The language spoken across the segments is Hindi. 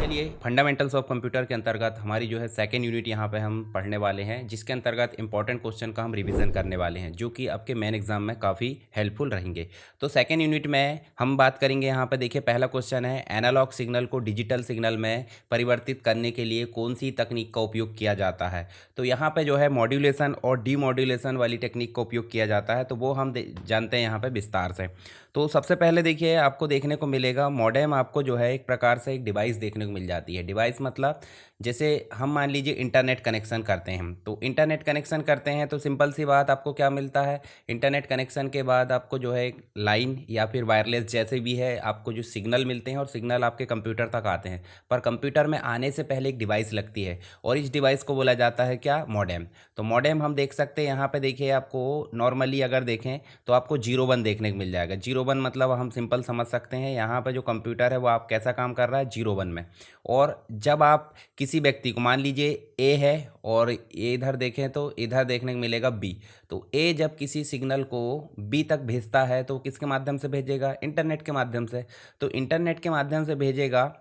चलिए फंडामेंटल्स ऑफ कंप्यूटर के अंतर्गत हमारी जो है सेकेंड यूनिट यहाँ पे हम पढ़ने वाले हैं, जिसके अंतर्गत इंपॉर्टेंट क्वेश्चन का हम रिवीजन करने वाले हैं, जो कि आपके मेन एग्जाम में काफ़ी हेल्पफुल रहेंगे। तो सेकेंड यूनिट में हम बात करेंगे। यहाँ पे देखिए पहला क्वेश्चन है, एनालॉग सिग्नल को डिजिटल सिग्नल में परिवर्तित करने के लिए कौन सी तकनीक का उपयोग किया जाता है। तो यहाँ पे जो है मॉड्यूलेशन और डीमॉड्यूलेशन वाली टेक्निक का उपयोग किया जाता है, तो वो हम जानते हैं यहाँ पे विस्तार से। तो सबसे पहले देखिए आपको देखने को मिलेगा मॉडेम, आपको जो है एक प्रकार से एक डिवाइस देखने को मिल जाती है। डिवाइस मतलब जैसे हम मान लीजिए इंटरनेट कनेक्शन करते हैं, तो इंटरनेट कनेक्शन करते हैं तो सिंपल सी बात आपको क्या मिलता है, इंटरनेट कनेक्शन के बाद आपको जो है एक लाइन या फिर वायरलेस जैसे भी है आपको जो सिग्नल मिलते हैं और सिग्नल आपके कंप्यूटर तक आते हैं। पर कंप्यूटर में आने से पहले एक डिवाइस लगती है और इस डिवाइस को बोला जाता है क्या, मॉडेम। तो मॉडेम हम देख सकते हैं यहाँ पे, देखिए आपको नॉर्मली अगर देखें तो आपको 01 देखने को मिल जाएगा। 01 मतलब हम सिंपल समझ सकते हैं यहाँ पे जो कंप्यूटर है वो आप कैसा काम कर रहा है, 01 में। और जब आप किसी व्यक्ति को मान लीजिए ए है और ए इधर देखें तो इधर देखने को मिलेगा बी, तो ए जब किसी सिग्नल को बी तक भेजता है तो किसके माध्यम से भेजेगा, इंटरनेट के माध्यम से। तो इंटरनेट के माध्यम से भेजेगा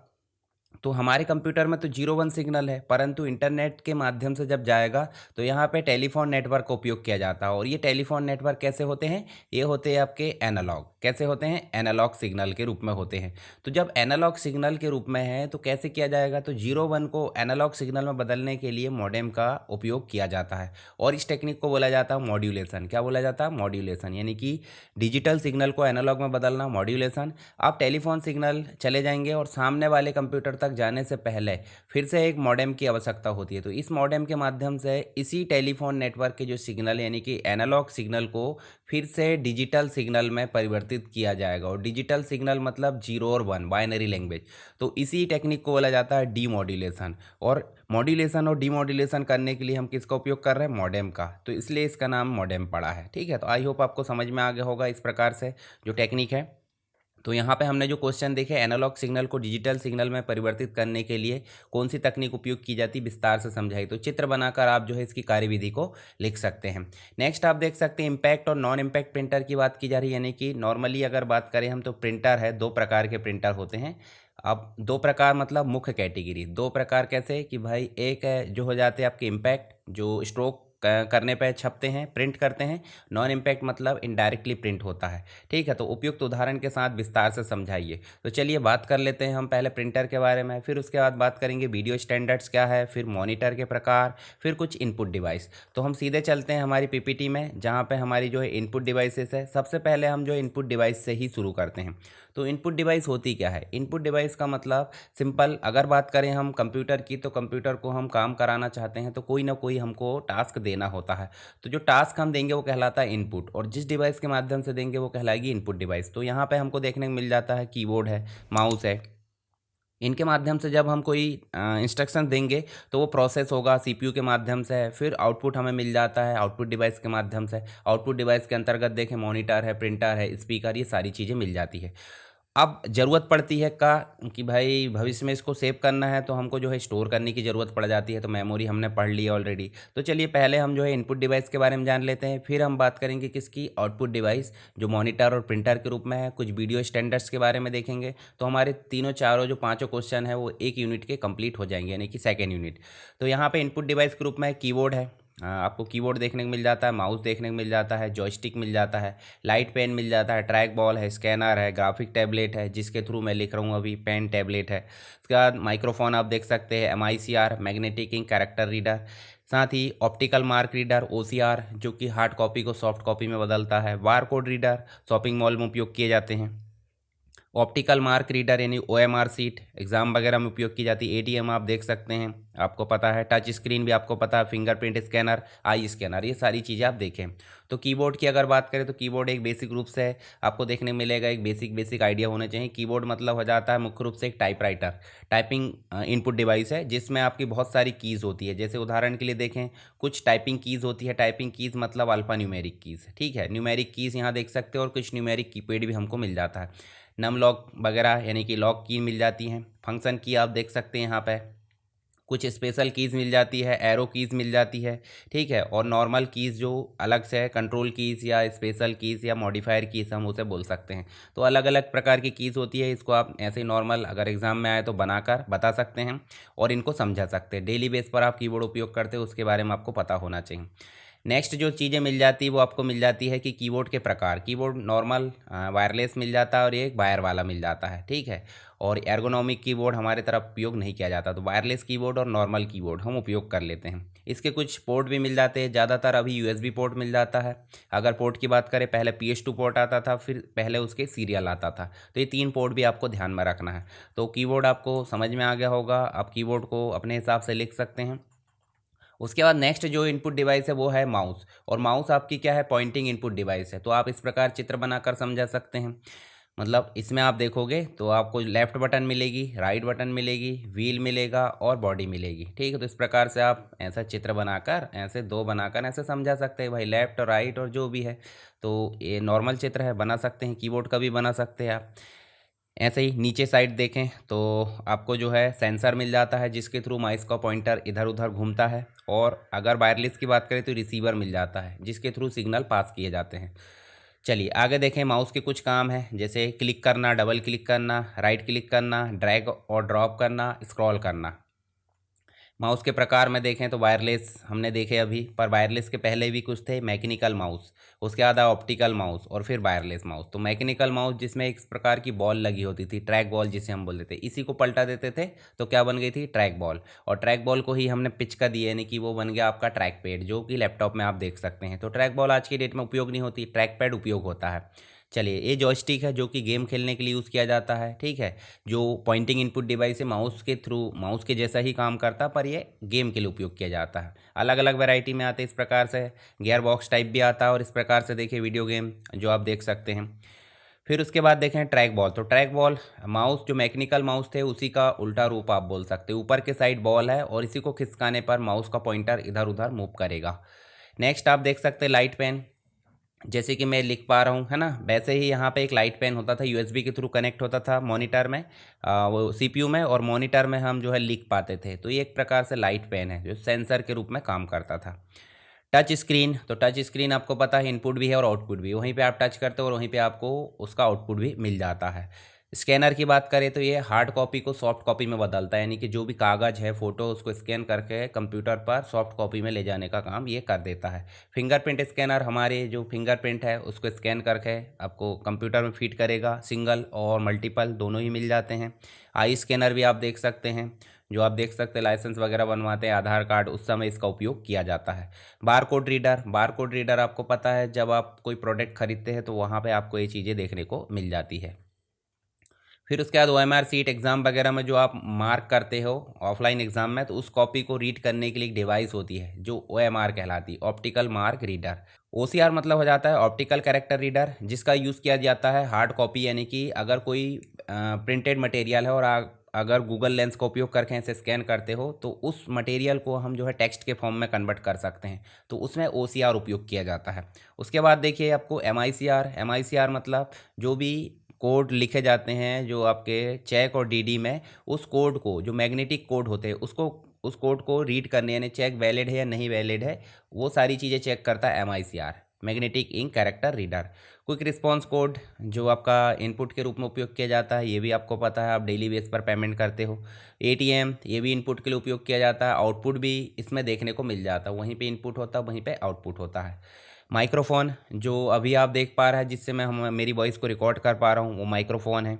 तो हमारे कंप्यूटर में तो 01 सिग्नल है, परंतु इंटरनेट के माध्यम से जब जाएगा तो यहाँ पे टेलीफोन नेटवर्क का उपयोग किया जाता है। और ये टेलीफोन नेटवर्क कैसे होते हैं, ये होते हैं आपके एनालॉग। कैसे होते हैं, एनालॉग सिग्नल के रूप में होते हैं। तो जब एनालॉग सिग्नल के रूप में है तो कैसे किया जाएगा, तो 01 को एनालॉग सिग्नल में बदलने के लिए मॉडेम का उपयोग किया जाता है। और इस टेक्निक को बोला जाता है मॉड्यूलेशन। क्या बोला जाता है, मॉड्यूलेशन, यानी कि डिजिटल सिग्नल को एनालॉग में बदलना, मॉड्यूलेशन। आप टेलीफोन सिग्नल चले जाएंगे और सामने वाले कंप्यूटर तक जाने से पहले फिर से एक मॉडेम की आवश्यकता होती है। तो इस मॉडेम के माध्यम से इसी टेलीफोन नेटवर्क के जो सिग्नल यानी कि एनालॉग सिग्नल को फिर से डिजिटल सिग्नल में परिवर्तित किया जाएगा। और डिजिटल सिग्नल मतलब 0 और 1 बाइनरी लैंग्वेज। तो इसी टेक्निक को बोला जाता है डीमॉड्यूलेशन। और मॉड्यूलेशन और डीमॉड्यूलेशन करने के लिए हम किसका उपयोग कर रहे हैं, मॉडेम का। तो इसलिए इसका नाम मॉडेम पड़ा है। ठीक है, तो आई होप आपको समझ में आ गया होगा इस प्रकार से जो टेक्निक है। तो यहाँ पे हमने जो क्वेश्चन देखे, एनालॉग सिग्नल को डिजिटल सिग्नल में परिवर्तित करने के लिए कौन सी तकनीक उपयोग की जाती, विस्तार से समझाई। तो चित्र बनाकर आप जो है इसकी कार्यविधि को लिख सकते हैं। नेक्स्ट आप देख सकते हैं इम्पैक्ट और नॉन इम्पैक्ट प्रिंटर की बात की जा रही है। यानी कि नॉर्मली अगर बात करें हम तो प्रिंटर है, दो प्रकार के प्रिंटर होते हैं। अब दो प्रकार मतलब मुख्य कैटेगरी, दो प्रकार कैसे कि भाई एक है जो हो जाते हैं आपके इम्पैक्ट, जो स्ट्रोक करने पे छपते हैं, प्रिंट करते हैं। नॉन इम्पैक्ट मतलब इनडायरेक्टली प्रिंट होता है। ठीक है, तो उपयुक्त उदाहरण के साथ विस्तार से समझाइए। तो चलिए बात कर लेते हैं हम पहले प्रिंटर के बारे में, फिर उसके बाद बात करेंगे वीडियो स्टैंडर्ड्स क्या है, फिर मॉनिटर के प्रकार, फिर कुछ इनपुट डिवाइस। तो हम सीधे चलते हैं हमारी पीपीटी में, जहाँ पे हमारी जो है इनपुट डिवाइसेस है। सबसे पहले हम जो इनपुट डिवाइस से ही शुरू करते हैं। तो इनपुट डिवाइस होती क्या है, इनपुट डिवाइस का मतलब सिंपल अगर बात करें हम कंप्यूटर की, तो कंप्यूटर को हम काम कराना चाहते हैं तो कोई ना कोई हमको टास्क देना होता है। तो जो टास्क हम देंगे वो कहलाता है इनपुट, और जिस डिवाइस के माध्यम से देंगे वो कहलाएगी इनपुट डिवाइस। तो यहाँ पे हमको देखने को मिल जाता है कीबोर्ड है, माउस है। इनके माध्यम से जब हम कोई इंस्ट्रक्शन देंगे तो वो प्रोसेस होगा सीपीयू के माध्यम से। फिर आउटपुट हमें मिल जाता है आउटपुट डिवाइस के माध्यम से। आउटपुट डिवाइस के अंतर्गत देखें मॉनिटर है, प्रिंटर है, स्पीकर, ये सारी चीज़ें मिल जाती है। अब ज़रूरत पड़ती है का कि भाई भविष्य में इसको सेव करना है तो हमको जो है स्टोर करने की ज़रूरत पड़ जाती है। तो मेमोरी हमने पढ़ ली है ऑलरेडी। तो चलिए पहले हम जो है इनपुट डिवाइस के बारे में जान लेते हैं, फिर हम बात करेंगे किसकी, आउटपुट डिवाइस जो मॉनिटर और प्रिंटर के रूप में है। कुछ वीडियो स्टैंडर्ड्स के बारे में देखेंगे। तो हमारे तीनों चारों जो पाँचों क्वेश्चन है वो एक यूनिट के कंप्लीट हो जाएंगे, यानी कि सेकेंड यूनिट। तो यहाँ पे इनपुट डिवाइस के रूप में कीबोर्ड है, आपको कीबोर्ड देखने को मिल जाता है, माउस देखने को मिल जाता है, जॉयस्टिक मिल जाता है, लाइट पेन मिल जाता है, ट्रैक बॉल है, स्कैनर है, ग्राफिक टैबलेट है जिसके थ्रू मैं लिख रहा हूँ अभी, पेन टैबलेट है। उसके बाद माइक्रोफोन आप देख सकते हैं, MICR magnetic ink character reader, साथ ही ऑप्टिकल मार्क रीडर OCR जो कि हार्ड कॉपी को सॉफ्ट कॉपी में बदलता है, bar code reader shopping mall में उपयोग किए जाते हैं, ऑप्टिकल मार्क रीडर यानी OMR सीट एग्जाम वगैरह में उपयोग की जाती है, ATM आप देख सकते हैं, आपको पता है, टच स्क्रीन भी आपको पता है, फिंगरप्रिंट स्कैनर, आई स्कैनर, ये सारी चीज़ें आप देखें। तो कीबोर्ड की अगर बात करें तो कीबोर्ड एक बेसिक रूप से आपको देखने मिलेगा, एक बेसिक आइडिया होना चाहिए। कीबोर्ड मतलब हो जाता है मुख्य रूप से एक टाइपराइटर, टाइपिंग इनपुट डिवाइस है जिसमें आपकी बहुत सारी कीज़ होती है। जैसे उदाहरण के लिए देखें, कुछ टाइपिंग कीज़ होती है, टाइपिंग कीज़ मतलब अल्फा न्यूमेरिक कीज़। ठीक है, न्यूमेरिक कीज़ यहाँ देख सकते हो, और कुछ न्यूमेरिक कीपैड भी हमको मिल जाता है, नम लॉक वगैरह यानी कि लॉक की मिल जाती हैं। फंक्शन की आप देख सकते हैं यहाँ पे, कुछ स्पेशल कीज़ मिल जाती है, एरो कीज़ मिल जाती है, ठीक है। और नॉर्मल कीज़ जो अलग से है, कंट्रोल कीज़ या स्पेशल कीज़ या मॉडिफायर कीज़ हम उसे बोल सकते हैं। तो अलग अलग प्रकार की कीज़ होती है, इसको आप ऐसे ही नॉर्मल अगर एग्ज़ाम में आए तो बनाकर बता सकते हैं और इनको समझा सकते हैं। डेली बेस पर आप कीबोर्ड उपयोग करते हो उसके बारे में आपको पता होना चाहिए। नेक्स्ट जो चीज़ें मिल जाती है वो आपको मिल जाती है कि कीबोर्ड के प्रकार, कीबोर्ड नॉर्मल वायरलेस मिल जाता है और एक वायर वाला मिल जाता है, ठीक है। और एर्गोनॉमिक कीबोर्ड हमारे तरफ उपयोग नहीं किया जाता, तो वायरलेस कीबोर्ड और नॉर्मल कीबोर्ड हम उपयोग कर लेते हैं। इसके कुछ पोर्ट भी मिल जाते हैं, ज़्यादातर अभी यूएसबी पोर्ट मिल जाता है। अगर पोर्ट की बात करें, पहले PS2 पोर्ट आता था, फिर पहले उसके सीरियल आता था, तो ये 3 पोर्ट भी आपको ध्यान में रखना है। तो कीबोर्ड आपको समझ में आ गया होगा, आप कीबोर्ड को अपने हिसाब से लिख सकते हैं। उसके बाद नेक्स्ट जो इनपुट डिवाइस है वो है माउस, और माउस आपकी क्या है, पॉइंटिंग इनपुट डिवाइस है। तो आप इस प्रकार चित्र बनाकर समझा सकते हैं। मतलब इसमें आप देखोगे तो आपको लेफ्ट बटन मिलेगी, राइट बटन मिलेगी, व्हील मिलेगा और बॉडी मिलेगी, ठीक है। तो इस प्रकार से आप ऐसा चित्र बनाकर, ऐसे दो बनाकर ऐसे समझा सकते हैं भाई, लेफ्ट और राइट और जो भी है। तो ये नॉर्मल चित्र है, बना सकते हैं, कीबोर्ड का भी बना सकते हैं आप। ऐसे ही नीचे साइड देखें तो आपको जो है सेंसर मिल जाता है, जिसके थ्रू माउस का पॉइंटर इधर उधर घूमता है। और अगर वायरलेस की बात करें तो रिसीवर मिल जाता है, जिसके थ्रू सिग्नल पास किए जाते हैं। चलिए आगे देखें, माउस के कुछ काम हैं, जैसे क्लिक करना, डबल क्लिक करना, राइट क्लिक करना, ड्रैग और ड्रॉप करना, स्क्रॉल करना। माउस के प्रकार में देखें तो वायरलेस हमने देखे अभी, पर वायरलेस के पहले भी कुछ थे, मैकेनिकल माउस, उसके बाद ऑप्टिकल माउस और फिर वायरलेस माउस। तो मैकेनिकल माउस जिसमें एक प्रकार की बॉल लगी होती थी, ट्रैक बॉल जिसे हम बोलते थे, इसी को पलटा देते थे तो क्या बन गई थी, ट्रैक बॉल। और ट्रैक बॉल को ही हमने पिच कर दिया, यानी कि वो बन गया आपका ट्रैक पैड, जो कि लैपटॉप में आप देख सकते हैं। तो ट्रैक बॉल आज की डेट में उपयोग नहीं होती, ट्रैक पैड उपयोग होता है। चलिए, ये जॉयस्टिक है जो कि गेम खेलने के लिए यूज़ किया जाता है, ठीक है। जो पॉइंटिंग इनपुट डिवाइस है, माउस के थ्रू, माउस के जैसा ही काम करता है, पर ये गेम के लिए उपयोग किया जाता है। अलग अलग वैरायटी में आते हैं इस प्रकार से, गियर बॉक्स टाइप भी आता है, और इस प्रकार से देखिए वीडियो गेम जो आप देख सकते हैं। फिर उसके बाद देखें ट्रैक बॉल। तो ट्रैक बॉल माउस, जो मैकेनिकल माउस थे उसी का उल्टा रूप आप बोल सकते हैं। ऊपर के साइड बॉल है और इसी को खिसकाने पर माउस का पॉइंटर इधर उधर मूव करेगा। नेक्स्ट आप देख सकते हैं लाइट पेन, जैसे कि मैं लिख पा रहा हूँ, है ना, वैसे ही यहाँ पे एक लाइट पेन होता था, यूएसबी के थ्रू कनेक्ट होता था मॉनिटर में, वो सीपीयू में, और मॉनिटर में हम जो है लिख पाते थे। तो ये एक प्रकार से लाइट पेन है जो सेंसर के रूप में काम करता था। टच स्क्रीन, तो टच स्क्रीन आपको पता है इनपुट भी है और आउटपुट भी, वहीं पे आप टच करते हो और वहीं पे आपको उसका आउटपुट भी मिल जाता है। स्कैनर की बात करें तो ये हार्ड कॉपी को सॉफ्ट कॉपी में बदलता है, यानी कि जो भी कागज़ है, फ़ोटो, उसको स्कैन करके कंप्यूटर पर सॉफ्ट कॉपी में ले जाने का काम ये कर देता है। फिंगरप्रिंट स्कैनर, हमारे जो फिंगरप्रिंट है उसको स्कैन करके आपको कंप्यूटर में फीड करेगा, सिंगल और मल्टीपल दोनों ही मिल जाते हैं। आई स्कैनर भी आप देख सकते हैं, जो आप देख सकते हैं लाइसेंस वगैरह बनवाते हैं, आधार कार्ड, उस समय इसका उपयोग किया जाता है। बार कोड रीडर, बार कोड रीडर आपको पता है जब आप कोई प्रोडक्ट खरीदते हैं तो वहाँ पे आपको ये चीज़ें देखने को मिल जाती है। फिर उसके बाद OMR सीट एग्ज़ाम वगैरह में जो आप मार्क करते हो ऑफलाइन एग्ज़ाम में, तो उस कॉपी को रीड करने के लिए एक डिवाइस होती है जो OMR कहलाती है, ऑप्टिकल मार्क रीडर। OCR मतलब हो जाता है ऑप्टिकल कैरेक्टर रीडर, जिसका यूज़ किया जाता है हार्ड कॉपी, यानी कि अगर कोई प्रिंटेड मटेरियल है और अगर गूगल लेंस का उपयोग करके ऐसे स्कैन करते हो तो उस मटेरियल को हम जो है टेक्स्ट के फॉर्म में कन्वर्ट कर सकते हैं, तो उसमें OCR उपयोग किया जाता है। उसके बाद देखिए आपको MICR मतलब जो भी कोड लिखे जाते हैं जो आपके चेक और डीडी में, उस कोड को, जो मैग्नेटिक कोड होते हैं उसको, उस कोड को रीड करने, यानी चेक वैलिड है या नहीं वैलिड है, वो सारी चीज़ें चेक करता है MICR, magnetic ink character reader. Quick response code जो आपका इनपुट के रूप में उपयोग किया जाता है, ये भी आपको पता है, आप डेली बेस पर पेमेंट करते हो। ATM, ये भी इनपुट के लिए उपयोग किया जाता है, आउटपुट भी इसमें देखने को मिल जाता है, वहीं पे इनपुट होता है वहीं पे आउटपुट होता है। माइक्रोफ़ोन जो अभी आप देख पा रहे हैं, जिससे मैं मेरी वॉइस को रिकॉर्ड कर पा रहा हूँ, वो माइक्रोफ़ोन है।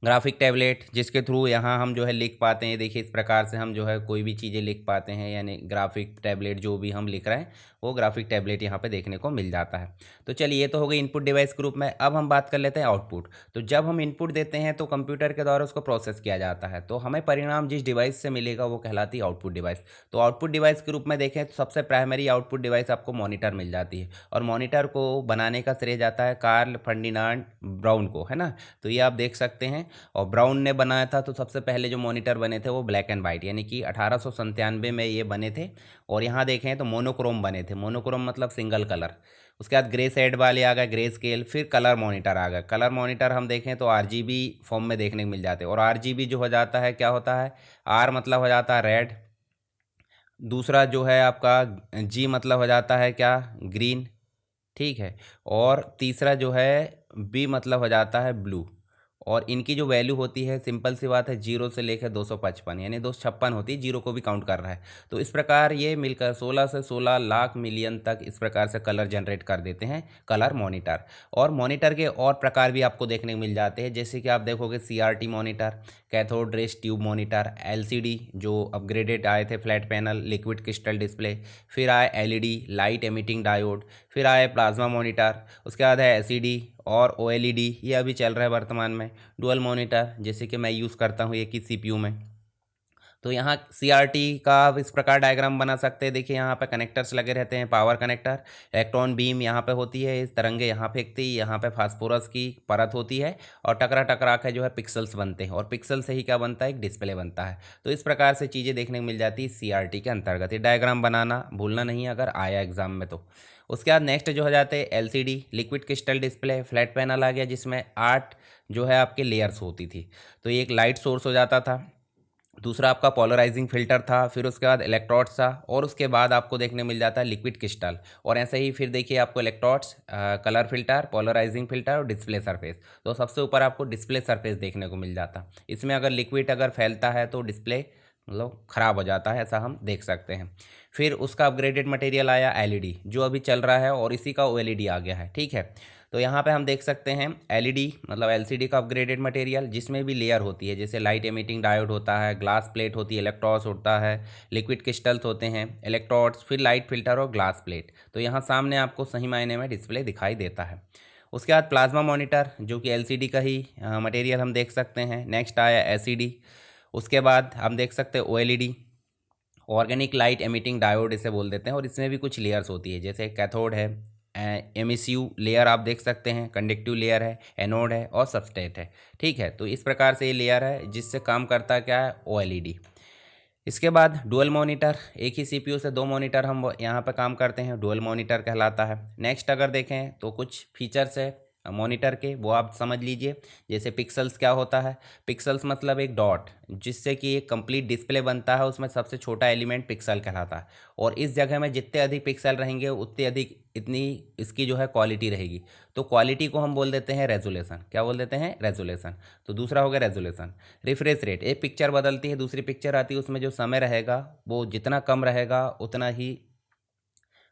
ग्राफिक टैबलेट, जिसके थ्रू यहाँ हम जो है लिख पाते हैं, देखिए इस प्रकार से हम जो है कोई भी चीज़ें लिख पाते हैं, यानी ग्राफिक टैबलेट जो भी हम लिख रहे हैं वो ग्राफिक टैबलेट यहाँ पे देखने को मिल जाता है। तो चलिए, ये तो हो गई इनपुट डिवाइस ग्रुप में। अब हम बात कर लेते हैं आउटपुट। तो जब हम इनपुट देते हैं तो कंप्यूटर के द्वारा उसको प्रोसेस किया जाता है, तो हमें परिणाम जिस डिवाइस से मिलेगा वो कहलाती है आउटपुट डिवाइस। तो आउटपुट डिवाइस के रूप में देखें तो सबसे प्राइमरी आउटपुट डिवाइस आपको मॉनिटर मिल जाती है, और मॉनिटर को बनाने का श्रेय जाता है कार्ल फर्डिनांड ब्राउन को, है ना। तो ये आप देख सकते हैं, और ब्राउन ने बनाया था, तो सबसे पहले जो मॉनिटर बने थे वो ब्लैक एंड वाइट, यानी कि 1897 में ये बने थे। और यहाँ देखें तो मोनोक्रोम बने थे, मोनोक्रोम मतलब सिंगल कलर। उसके बाद ग्रे शेड वाले आ गए, ग्रे स्केल, फिर कलर मॉनिटर आ गए। कलर मॉनिटर हम देखें तो आरजीबी फॉर्म में देखने को मिल जाते हैं। और आरजीबी जो हो जाता है क्या होता है, आर मतलब हो जाता है रेड, दूसरा जो है आपका जी मतलब हो जाता है क्या, ग्रीन, ठीक है, और तीसरा जो है बी मतलब हो जाता है ब्लू। और इनकी जो वैल्यू होती है सिंपल सी बात है, 0 से लेकर 255 यानी 256 होती है, जीरो को भी काउंट कर रहा है। तो इस प्रकार ये मिलकर 16 से 16 लाख मिलियन तक इस प्रकार से कलर जनरेट कर देते हैं कलर मॉनिटर। और मॉनिटर के और प्रकार भी आपको देखने को मिल जाते हैं, जैसे कि आप देखोगे CRT monitor, cathode rays tube monitor, LCD जो अपग्रेडेड आए थे, flat panel, liquid crystal display, फिर आए एलईडी लाइट एमिटिंग डायोड, फिर आए प्लाज्मा मॉनिटर, उसके बाद है एसईडी और ओएलईडी, ये अभी चल रहा है वर्तमान में। डुअल मॉनिटर जैसे कि मैं यूज़ करता हूँ एक ही सीपीयू में। तो यहाँ सीआरटी का आप इस प्रकार डायग्राम बना सकते हैं। देखिए यहाँ पे कनेक्टर्स लगे रहते हैं, पावर कनेक्टर, इलेक्ट्रॉन बीम यहाँ पे होती है, इस तरंगे यहाँ फेंकती है, यहाँ पे फास्फोरस की परत होती है, और टकरा टकरा के जो है पिक्सल्स बनते हैं, और पिक्सल से ही क्या बनता है, एक डिस्प्ले बनता है। तो इस प्रकार से चीज़ें देखने को मिल जाती है सीआरटी के अंतर्गत। ये डायग्राम बनाना भूलना नहीं है अगर आया एग्जाम में तो। उसके बाद नेक्स्ट जो हो जाते हैं LCD, liquid crystal display, flat panel आ गया, जिसमें 8 जो है आपके लेयर्स होती थी। तो ये एक लाइट सोर्स हो जाता था, दूसरा आपका पोलराइजिंग फिल्टर था, फिर उसके बाद इलेक्ट्रोड्स था, और उसके बाद आपको देखने मिल जाता है लिक्विड क्रिस्टल। और ऐसे ही फिर देखिए आपको electrodes, colour filter, polarising filter और डिस्प्ले सरफेस। तो सबसे ऊपर आपको डिस्प्ले सरफेस देखने को मिल जाता। इसमें अगर लिक्विड अगर फैलता है तो डिस्प्ले मतलब ख़राब हो जाता है, ऐसा हम देख सकते हैं। फिर उसका अपग्रेडेड मटेरियल आया एलईडी, जो अभी चल रहा है, और इसी का ओएलईडी आ गया है, ठीक है। तो यहाँ पे हम देख सकते हैं एलईडी मतलब एलसीडी का अपग्रेडेड मटेरियल, जिसमें भी लेयर होती है, जैसे लाइट एमिटिंग डायोड होता है, ग्लास प्लेट होती है, इलेक्ट्रोड्स होता है, लिक्विड क्रिस्टल्स होते हैं, इलेक्ट्रोड्स, फिर लाइट फिल्टर और ग्लास प्लेट। तो यहाँ सामने आपको सही मायने में डिस्प्ले दिखाई देता है। उसके बाद प्लाज्मा मॉनिटर, जो कि एलसीडी का ही मटेरियल हम देख सकते हैं। नेक्स्ट आया एसईडी, उसके बाद हम देख सकते हैं OLED, organic light emitting diode इसे बोल देते हैं, और इसमें भी कुछ लेयर्स होती है, जैसे कैथोड है, एमिसिव लेयर आप देख सकते हैं, कंडक्टिव लेयर है, एनोड है, और सबस्ट्रेट है, ठीक है। तो इस प्रकार से ये लेयर है जिससे काम करता क्या है, ओएलईडी। इसके बाद डुअल मॉनिटर, एक ही सीपीयू से 2 मॉनिटर हम यहाँ पर काम करते हैं, डुअल मॉनिटर कहलाता है। नेक्स्ट अगर देखें तो कुछ फीचर्स है मॉनिटर के, वो आप समझ लीजिए। जैसे पिक्सल्स क्या होता है, पिक्सल्स मतलब एक डॉट, जिससे कि एक कंप्लीट डिस्प्ले बनता है, उसमें सबसे छोटा एलिमेंट पिक्सल कहलाता है। और इस जगह में जितने अधिक पिक्सल रहेंगे उतनी अधिक इतनी इसकी जो है क्वालिटी रहेगी। तो क्वालिटी को हम बोल देते हैं रेजोल्यूशन। क्या बोल देते हैं, रेजोल्यूशन। तो दूसरा हो गया रेजोल्यूशन। रिफ्रेश रेट, एक पिक्चर बदलती है दूसरी पिक्चर आती है, उसमें जो समय रहेगा वो जितना कम रहेगा उतना ही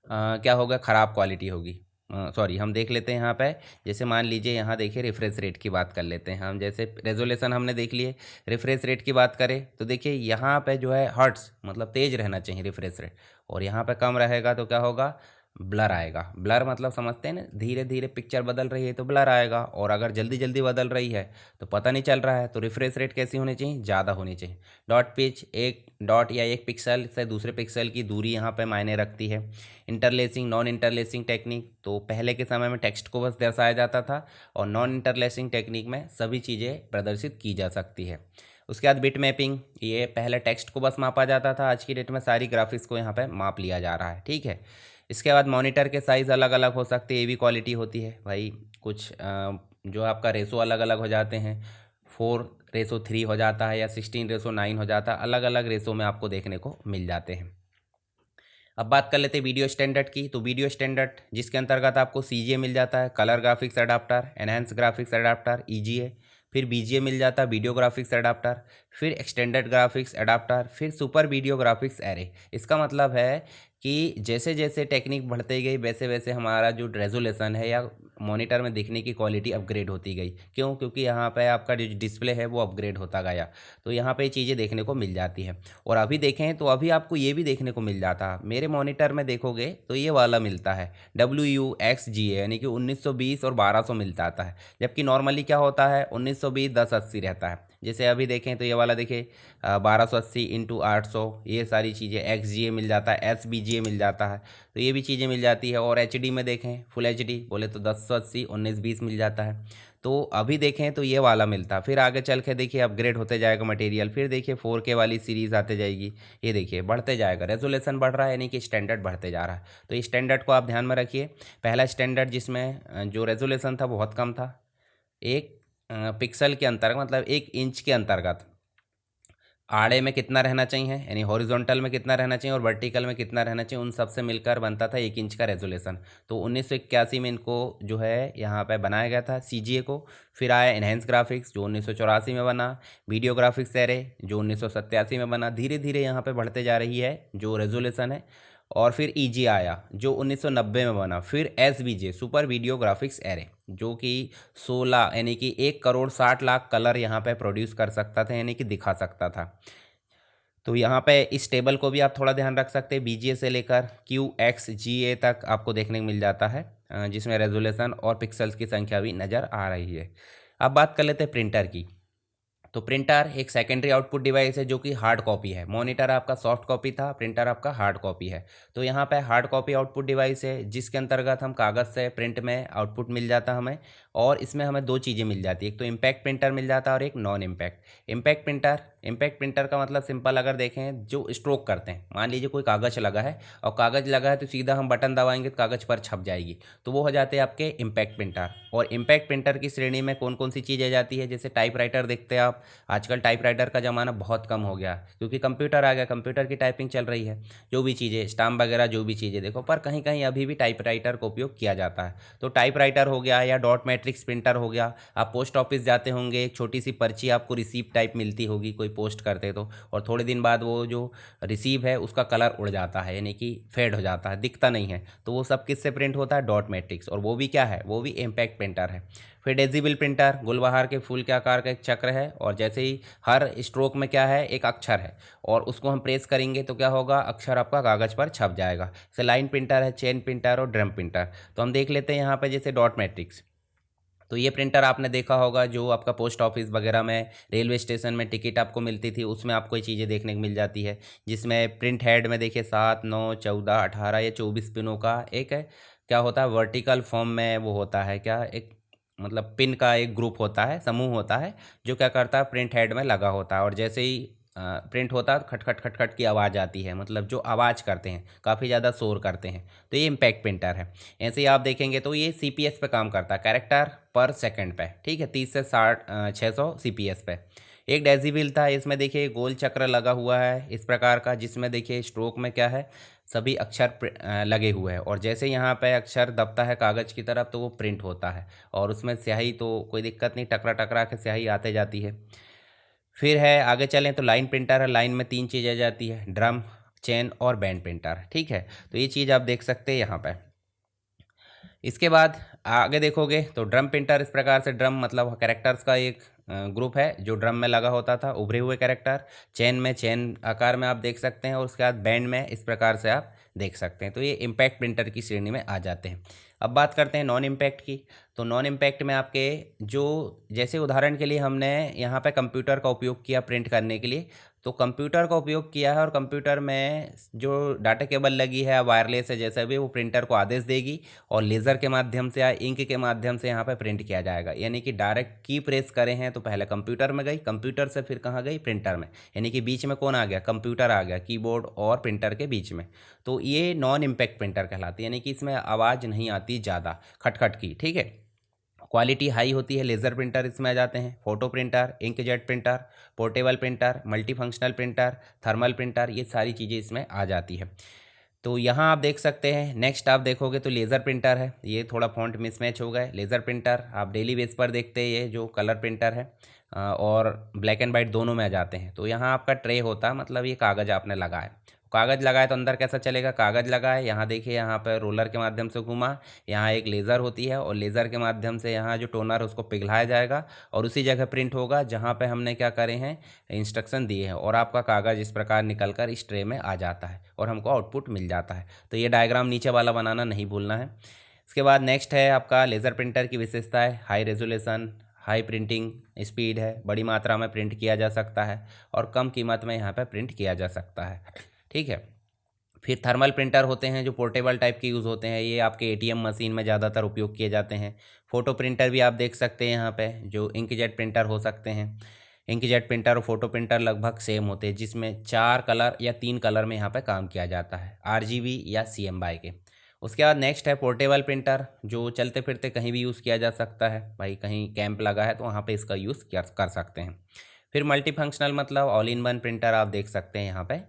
क्या होगा, ख़राब क्वालिटी होगी। सॉरी, हम देख लेते हैं यहाँ पे। जैसे मान लीजिए यहाँ देखिए रिफ्रेश रेट की बात कर लेते हैं हम। जैसे रेजोल्यूशन हमने देख लिए, रिफ्रेश रेट की बात करें तो देखिए यहाँ पे जो है हर्ट्स मतलब तेज़ रहना चाहिए रिफ्रेश रेट, और यहाँ पे कम रहेगा तो क्या होगा, ब्लर आएगा। ब्लर मतलब समझते हैं ना, धीरे धीरे पिक्चर बदल रही है तो ब्लर आएगा, और अगर जल्दी जल्दी बदल रही है तो पता नहीं चल रहा है। तो रिफ्रेश रेट कैसी होनी चाहिए, ज़्यादा होनी चाहिए। डॉट पिच, एक डॉट या एक पिक्सल से दूसरे पिक्सल की दूरी यहाँ पे मायने रखती है। इंटरलेसिंग, नॉन इंटरलेसिंग टेक्निक, तो पहले के समय में टेक्स्ट को बस दर्शाया जाता था, और नॉन इंटरलेसिंग टेक्निक में सभी चीज़ें प्रदर्शित की जा सकती है। उसके बाद बिट मैपिंग, ये पहले टेक्स्ट को बस मापा जाता था, आज की डेट में सारी ग्राफिक्स को यहाँ पे माप लिया जा रहा है, ठीक है। इसके बाद मॉनिटर के साइज़ अलग अलग हो सकते हैं, ये भी क्वालिटी होती है भाई। कुछ जो आपका रेशो अलग अलग हो जाते हैं, 4:3 हो जाता है, या 16:9 हो जाता है, अलग अलग रेशो में आपको देखने को मिल जाते हैं। अब बात कर लेते हैं वीडियो स्टैंडर्ड की। तो वीडियो स्टैंडर्ड जिसके अंतर्गत आपको सीजीए मिल जाता है, colour graphics adapter, enhanced graphics adapter EGA, फिर बीजीए मिल जाता है, वीडियो ग्राफिक्स अडाप्टर, फिर एक्सटेंडेड ग्राफिक्स अडाप्टर, फिर सुपर वीडियो ग्राफिक्स एरे। इसका मतलब है कि जैसे जैसे टेक्निक बढ़ती गई वैसे वैसे हमारा जो रेजोल्यूशन है या मॉनिटर में दिखने की क्वालिटी अपग्रेड होती गई। क्यों, क्योंकि यहाँ पे आपका जो डिस्प्ले है वो अपग्रेड होता गया, तो यहाँ पे चीज़ें देखने को मिल जाती है। और अभी देखें तो अभी आपको ये भी देखने को मिल जाता है, मेरे मॉनिटर में देखोगे तो ये वाला मिलता है WUXGA, यानी कि 1920 और 1200 मिलता आता है, जबकि नॉर्मली क्या होता है 1920 1080 रहता है। जैसे अभी देखें तो ये वाला देखिए 1280 × 800, ये सारी चीज़ें XGA मिल जाता है, SBGA मिल जाता है, तो ये भी चीज़ें मिल जाती है। और HD में देखें फुल HD बोले तो 1080 1920 मिल जाता है। तो अभी देखें तो ये वाला मिलता, फिर आगे चल के देखिए अपग्रेड होते जाएगा मटेरियल, फिर देखिए 4K वाली सीरीज़ आते जाएगी। ये देखिए बढ़ते जाएगा, रेजोल्यूशन बढ़ रहा है यानी कि स्टैंडर्ड बढ़ते जा रहा है। तो इस स्टैंडर्ड को आप ध्यान में रखिए। पहला स्टैंडर्ड जिसमें जो रेजोल्यूशन था बहुत कम था, 1 पिक्सल के अंतर्गत मतलब 1 इंच के अंतर्गत आड़े में कितना रहना चाहिए, यानी हॉरिजॉन्टल में कितना रहना चाहिए और वर्टिकल में कितना रहना चाहिए, उन सब से मिलकर बनता था 1 इंच का रेजोल्यूशन। तो 1981 में इनको जो है यहाँ पे बनाया गया था CGA को। फिर आया इनहेंस ग्राफिक्स जो 1984 में बना, वीडियो ग्राफिक्स एरे जो 1987 में बना। धीरे धीरे यहाँ पे बढ़ते जा रही है जो रेजोल्यूशन है। और फिर EG आया जो 1990 में बना। फिर SVG super video graphics array जो कि 16 यानी कि 1,60,00,000 कलर यहाँ पे प्रोड्यूस कर सकता था, यानी कि दिखा सकता था। तो यहाँ पे इस टेबल को भी आप थोड़ा ध्यान रख सकते हैं, BGA से लेकर QXGA तक आपको देखने को मिल जाता है, जिसमें रेजोल्यूशन और पिक्सल्स की संख्या भी नज़र आ रही है। अब बात कर लेते हैं प्रिंटर की। तो प्रिंटर एक सेकेंडरी आउटपुट डिवाइस है जो कि हार्ड कॉपी है। मॉनिटर आपका सॉफ्ट कॉपी था, प्रिंटर आपका हार्ड कॉपी है। तो यहाँ पे हार्ड कॉपी आउटपुट डिवाइस है जिसके अंतर्गत हम कागज़ से प्रिंट में आउटपुट मिल जाता हमें। और इसमें हमें 2 चीज़ें मिल जाती है, एक तो इम्पैक्ट प्रिंटर मिल जाता है और एक नॉन इम्पैक्ट। इम्पैक्ट प्रिंटर का मतलब सिंपल अगर देखें जो स्ट्रोक करते हैं, मान लीजिए कोई कागज़ लगा है और कागज़ लगा है तो सीधा हम बटन दबाएंगे तो कागज़ पर छप जाएगी, तो वो हो जाते हैं आपके इम्पैक्ट प्रिंटर। और इम्पैक्ट प्रिंटर की श्रेणी में कौन कौन सी चीज़ें जाती है, जैसे टाइपराइटर देखते हैं आप। आजकल टाइपराइटर का ज़माना बहुत कम हो गया क्योंकि कंप्यूटर आ गया, कंप्यूटर की टाइपिंग चल रही है। जो भी चीज़ें स्टाम्प वगैरह जो भी चीज़ें देखो, पर कहीं कहीं अभी भी टाइपराइटर का उपयोग किया जाता है। तो टाइपराइटर हो गया या डॉट मैट्रिक्स प्रिंटर हो गया। आप पोस्ट ऑफिस जाते होंगे, एक छोटी सी पर्ची आपको रिसीप्ट टाइप मिलती होगी कोई पोस्ट करते तो, और थोड़े दिन बाद वो जो रिसीव है उसका कलर उड़ जाता है, यानी कि फेड हो जाता है, दिखता नहीं है। तो वो सब किससे प्रिंट होता है, डॉट मैट्रिक्स, और वो भी क्या है, वो भी इम्पैक्ट प्रिंटर है। फिर डेजिबल प्रिंटर गुलबहार के फूल के आकार का एक चक्र है, और जैसे ही हर स्ट्रोक में क्या है, एक अक्षर है, और उसको हम प्रेस करेंगे तो क्या होगा, अक्षर आपका कागज़ पर छप जाएगा। जैसे लाइन प्रिंटर है, चेन प्रिंटर और ड्रम प्रिंटर। तो हम देख लेते हैं यहाँ पे जैसे डॉट मैट्रिक्स। तो ये प्रिंटर आपने देखा होगा जो आपका पोस्ट ऑफिस वगैरह में, रेलवे स्टेशन में टिकट आपको मिलती थी, उसमें आपको ये चीज़ें देखने को मिल जाती है। जिसमें प्रिंट हेड में देखिए 7, 9, 14, 18 या 24 पिनों का एक है, क्या होता है, वर्टिकल फॉर्म में वो होता है, क्या एक मतलब पिन का एक ग्रुप होता है, समूह होता है, जो क्या करता है प्रिंट हेड में लगा होता है। और जैसे ही प्रिंट होता है खटखट खटखट की आवाज़ आती है, मतलब जो आवाज़ करते हैं, काफ़ी ज़्यादा शोर करते हैं, तो ये इम्पैक्ट प्रिंटर है। ऐसे ही आप देखेंगे तो ये CPS पे काम करता है, कैरेक्टर पर सेकंड पे, ठीक है, 30 से 60 600 CPS पे। एक डेसिबल था, इसमें देखिए गोल चक्र लगा हुआ है इस प्रकार का, जिसमें देखिए स्ट्रोक में क्या है, सभी अक्षर लगे हुए हैं, और जैसे यहाँ पे अक्षर दबता है कागज़ की तरफ तो वो प्रिंट होता है, और उसमें स्याही तो कोई दिक्कत नहीं, टकरा टकरा के स्याही आते जाती है। फिर है आगे चलें तो लाइन प्रिंटर है। लाइन में 3 चीज़ें जाती है, ड्रम, चेन और बैंड प्रिंटर, ठीक है। तो ये चीज़ आप देख सकते हैं यहाँ पे। इसके बाद आगे देखोगे तो ड्रम प्रिंटर इस प्रकार से, ड्रम मतलब कैरेक्टर्स का एक ग्रुप है जो ड्रम में लगा होता था, उभरे हुए कैरेक्टर। चेन में चेन आकार में आप देख सकते हैं, और उसके बाद बैंड में इस प्रकार से आप देख सकते हैं। तो ये इम्पैक्ट प्रिंटर की श्रेणी में आ जाते हैं। अब बात करते हैं नॉन इम्पैक्ट की। तो नॉन इम्पैक्ट में आपके जो, जैसे उदाहरण के लिए हमने यहाँ पे कंप्यूटर का उपयोग किया प्रिंट करने के लिए, तो कंप्यूटर का उपयोग किया है, और कंप्यूटर में जो डाटा केबल लगी है वायरलेस है, जैसे भी वो प्रिंटर को आदेश देगी और लेज़र के माध्यम से या इंक के माध्यम से यहाँ पे प्रिंट किया जाएगा। यानी कि डायरेक्ट की प्रेस करें हैं तो पहले कंप्यूटर में गई, कंप्यूटर से फिर कहाँ गई, प्रिंटर में, यानी कि बीच में कौन आ गया, कंप्यूटर आ गया, कीबोर्ड और प्रिंटर के बीच में। तो ये नॉन इम्पैक्ट प्रिंटर कहलाती है, यानी कि इसमें आवाज़ नहीं आती ज़्यादा खटखट की, ठीक है। क्वालिटी हाई होती है। लेज़र प्रिंटर इसमें आ जाते हैं, photo printer, inkjet printer, portable printer, multifunctional printer, thermal printer, ये सारी चीज़ें इसमें आ जाती है। तो यहाँ आप देख सकते हैं। नेक्स्ट आप देखोगे तो लेज़र प्रिंटर है, ये थोड़ा फॉन्ट मिसमैच हो गए। लेज़र प्रिंटर आप डेली बेस पर देखते हैं, ये जो कलर प्रिंटर है और ब्लैक एंड वाइट दोनों में आ जाते हैं। तो यहाँ आपका ट्रे होता है, मतलब ये कागज़ आपने लगाया, कागज़ लगाए तो अंदर कैसा चलेगा, कागज़ लगाए, यहाँ देखिए यहाँ पर रोलर के माध्यम से घुमा, यहाँ एक लेज़र होती है, और लेज़र के माध्यम से यहाँ जो टोनर है उसको पिघलाया जाएगा, और उसी जगह प्रिंट होगा जहाँ पे हमने क्या करे हैं, इंस्ट्रक्शन दिए हैं, और आपका कागज़ इस प्रकार निकल कर इस ट्रे में आ जाता है और हमको आउटपुट मिल जाता है। तो ये डायग्राम नीचे वाला बनाना नहीं भूलना है। इसके बाद नेक्स्ट है आपका लेज़र प्रिंटर की विशेषताएँ। High resolution, high printing speed है, बड़ी मात्रा में प्रिंट किया जा सकता है, और कम कीमत में यहाँ पर प्रिंट किया जा सकता है, ठीक है। फिर थर्मल प्रिंटर होते हैं जो पोर्टेबल टाइप के यूज़ होते हैं, ये आपके ATM मशीन में ज़्यादातर उपयोग किए जाते हैं। फ़ोटो प्रिंटर भी आप देख सकते हैं यहाँ पे, जो इंकजेट प्रिंटर हो सकते हैं। इंकजेट प्रिंटर और फोटो प्रिंटर लगभग सेम होते हैं, जिसमें 4 कलर या 3 कलर में यहाँ पे काम किया जाता है, RGB या CMYK के। उसके बाद नेक्स्ट है पोर्टेबल प्रिंटर, जो चलते फिरते कहीं भी यूज़ किया जा सकता है। भाई कहीं कैंप लगा है तो वहाँ पे इसका यूज़ कर सकते हैं। फिर मल्टी फंक्शनल मतलब ऑल इन वन प्रिंटर आप देख सकते हैं यहाँ पे।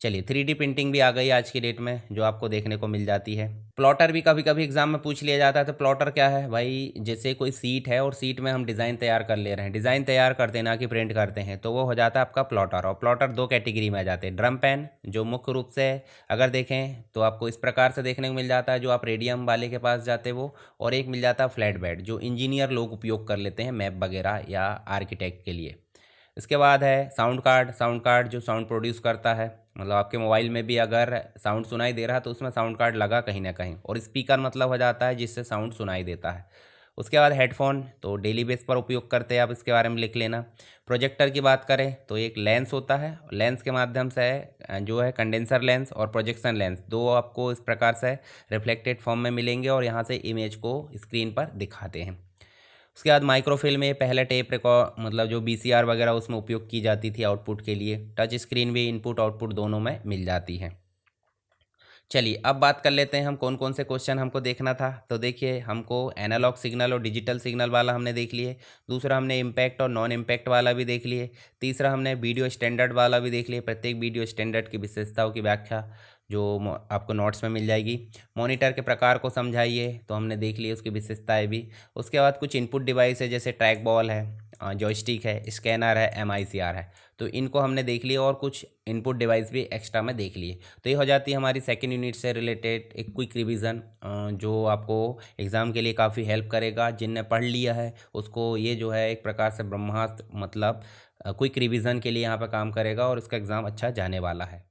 चलिए 3D प्रिंटिंग भी आ गई आज की डेट में, जो आपको देखने को मिल जाती है। प्लॉटर भी कभी कभी एग्जाम में पूछ लिया जाता है। तो प्लॉटर क्या है भाई, जैसे कोई सीट है और सीट में हम डिज़ाइन तैयार कर ले रहे हैं, डिज़ाइन तैयार करते हैं ना कि प्रिंट करते हैं, तो वो हो जाता है आपका प्लॉटर। और प्लॉटर 2 कैटेगरी में आ जाते हैं। ड्रम पेन, जो मुख्य रूप से अगर देखें तो आपको इस प्रकार से देखने को मिल जाता है, जो आप रेडियम वाले के पास जाते वो। और एक मिल जाता है फ्लैट बेड, जो इंजीनियर लोग उपयोग कर लेते हैं मैप वगैरह या आर्किटेक्ट के लिए। इसके बाद है साउंड कार्ड। साउंड कार्ड जो साउंड प्रोड्यूस करता है, मतलब आपके मोबाइल में भी अगर साउंड सुनाई दे रहा है तो उसमें साउंड कार्ड लगा कहीं ना कहीं। और स्पीकर मतलब हो जाता है जिससे साउंड सुनाई देता है। उसके बाद हेडफोन, तो डेली बेस पर उपयोग करते हैं आप, इसके बारे में लिख लेना। प्रोजेक्टर की बात करें तो एक लेंस होता है, लेंस के माध्यम से जो है कंडेंसर लेंस और प्रोजेक्शन लेंस, दो आपको इस प्रकार से रिफ्लेक्टेड फॉर्म में मिलेंगे और यहाँ से इमेज को स्क्रीन पर दिखाते हैं। उसके बाद माइक्रोफिल्म में पहले टेप रिकॉर्ड मतलब जो VCR वगैरह उसमें उपयोग की जाती थी आउटपुट के लिए। टच स्क्रीन भी इनपुट आउटपुट दोनों में मिल जाती है। चलिए अब बात कर लेते हैं हम कौन कौन से क्वेश्चन हमको देखना था। तो देखिए, हमको एनालॉग सिग्नल और डिजिटल सिग्नल वाला हमने देख लिए। दूसरा हमने इम्पैक्ट और नॉन इम्पैक्ट वाला भी देख लिए। तीसरा हमने वीडियो स्टैंडर्ड वाला भी देख लिया, प्रत्येक वीडियो स्टैंडर्ड की विशेषताओं की व्याख्या जो आपको नोट्स में मिल जाएगी। मॉनिटर के प्रकार को समझाइए, तो हमने देख लिए उसकी विशेषताएं भी। उसके बाद कुछ इनपुट डिवाइस है, जैसे ट्रैक बॉल है, जॉयस्टिक है, स्कैनर है, MICR है, तो इनको हमने देख लिया। और कुछ इनपुट डिवाइस भी एक्स्ट्रा में देख लिए। तो ये हो जाती है हमारी सेकेंड यूनिट से रिलेटेड एक क्विक रिवीजन, जो आपको एग्ज़ाम के लिए काफ़ी हेल्प करेगा। जिनने पढ़ लिया है उसको ये जो है एक प्रकार से ब्रह्मास्त्र मतलब क्विक रिवीजन के लिए यहाँ पर काम करेगा और उसका एग्ज़ाम अच्छा जाने वाला है।